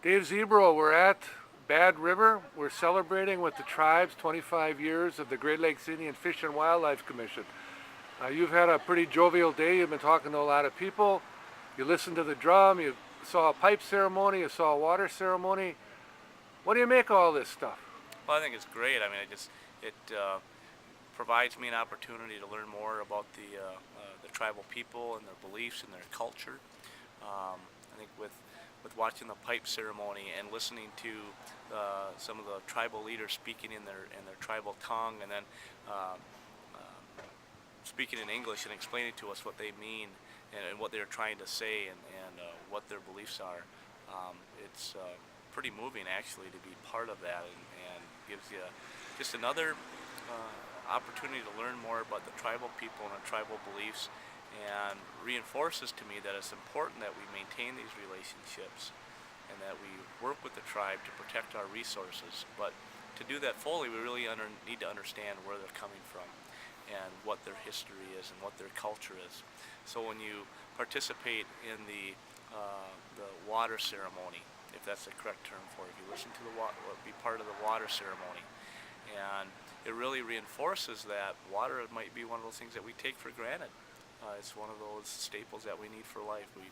Dave Zebro, we're at Bad River. We're celebrating with the tribes 25 years of the Great Lakes Indian Fish and Wildlife Commission. You've had a pretty jovial day. You've been talking to a lot of people. You listened to the drum. You saw a pipe ceremony. You saw a water ceremony. What do you make of all this stuff? Well, I think it's great. I mean, it provides me an opportunity to learn more about the tribal people and their beliefs and their culture. I think with watching the pipe ceremony and listening to some of the tribal leaders speaking in their tribal tongue, and then speaking in English and explaining to us what they mean and what they're trying to say and what their beliefs are. It's pretty moving actually to be part of that, and gives you just another opportunity to learn more about the tribal people and the tribal beliefs, and reinforces to me that it's important that we maintain these relationships and that we work with the tribe to protect our resources. But to do that fully, we really need to understand where they're coming from and what their history is and what their culture is. So when you participate in the water ceremony, if that's the correct term for it, if you listen to be part of the water ceremony, and it really reinforces that water might be one of those things that we take for granted. It's one of those staples that we need for life. We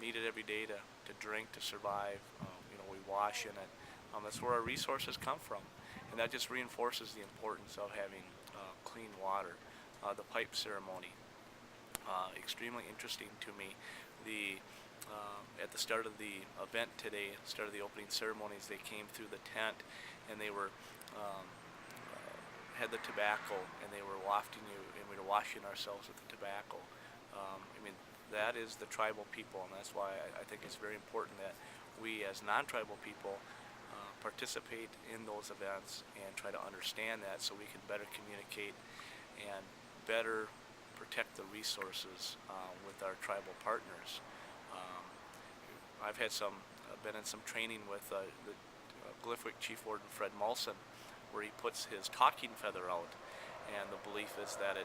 need it every day to drink, to survive. We wash in it. That's where our resources come from. And that just reinforces the importance of having clean water. The pipe ceremony, extremely interesting to me. At the start of the event today, start of the opening ceremonies, they came through the tent and they were had the tobacco, and they were wafting you, and we were washing ourselves with the tobacco. That is the tribal people, and that's why I think it's very important that we as non-tribal people participate in those events and try to understand that, so we can better communicate and better protect the resources with our tribal partners. I've been in some training with the GLIFWC Chief Warden Fred Mulson, where he puts his talking feather out, and the belief is that it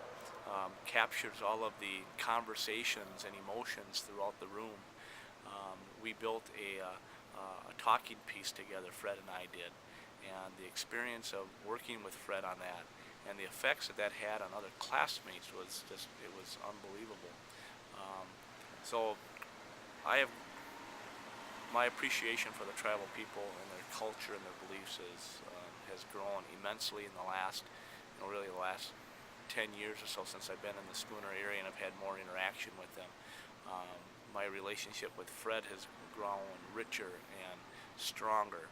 captures all of the conversations and emotions throughout the room. We built a talking piece together, Fred and I did, and the experience of working with Fred on that and the effects that had on other classmates was unbelievable. So I have my appreciation for the tribal people and their culture and their beliefs has grown immensely in the last 10 years or so since I've been in the Schooner area, and I've had more interaction with them. My relationship with Fred has grown richer and stronger,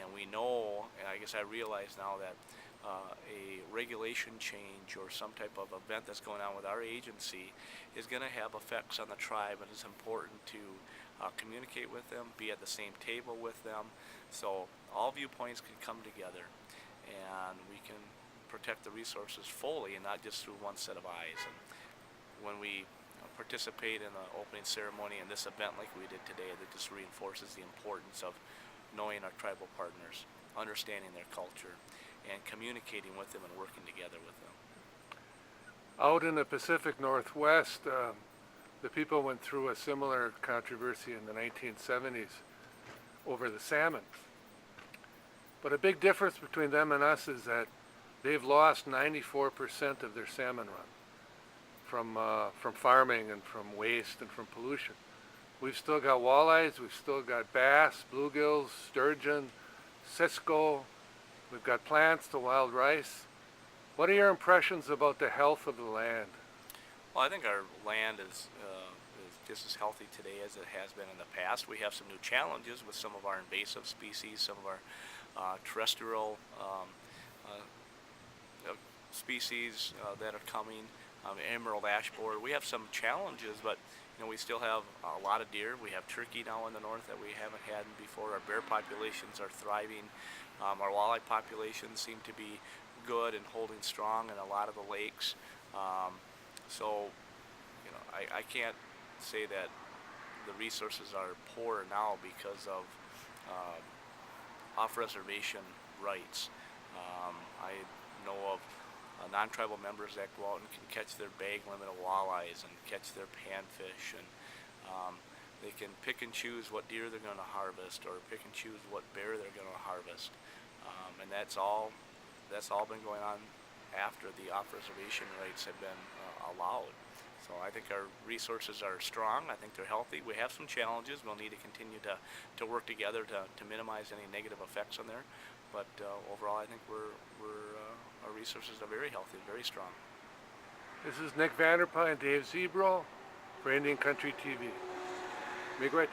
and we know, and I guess I realize now that a regulation change or some type of event that's going on with our agency is going to have effects on the tribe, and it's important to communicate with them, be at the same table with them, so all viewpoints can come together and we can protect the resources fully and not just through one set of eyes. And when we participate in an opening ceremony in this event like we did today, that just reinforces the importance of knowing our tribal partners, understanding their culture, and communicating with them and working together with them. Out in the Pacific Northwest, the people went through a similar controversy in the 1970s over the salmon. But a big difference between them and us is that they've lost 94% of their salmon run from farming and from waste and from pollution. We've still got walleyes, we've still got bass, bluegills, sturgeon, cisco, we've got plants to wild rice. What are your impressions about the health of the land? Well, I think our land is just as healthy today as it has been in the past. We have some new challenges with some of our invasive species, some of our terrestrial species that are coming. Emerald ash borer. We have some challenges, but we still have a lot of deer. We have turkey now in the north that we haven't had before. Our bear populations are thriving. Our walleye populations seem to be good and holding strong in a lot of the lakes. So I can't say that the resources are poor now because of off-reservation rights. I know of non-tribal members that go out and can catch their bag limit of walleyes and catch their panfish, and They can pick and choose what deer they're going to harvest, or pick and choose what bear they're going to harvest, and that's all been going on after the off-reservation rights have been allowed. So I think our resources are strong. I think they're healthy. We have some challenges. We'll need to continue to work together to minimize any negative effects on there. But overall, I think our resources are very healthy, very strong. This is Nick Vanderpine and Dave Zebro for Indian Country TV. Miigwech.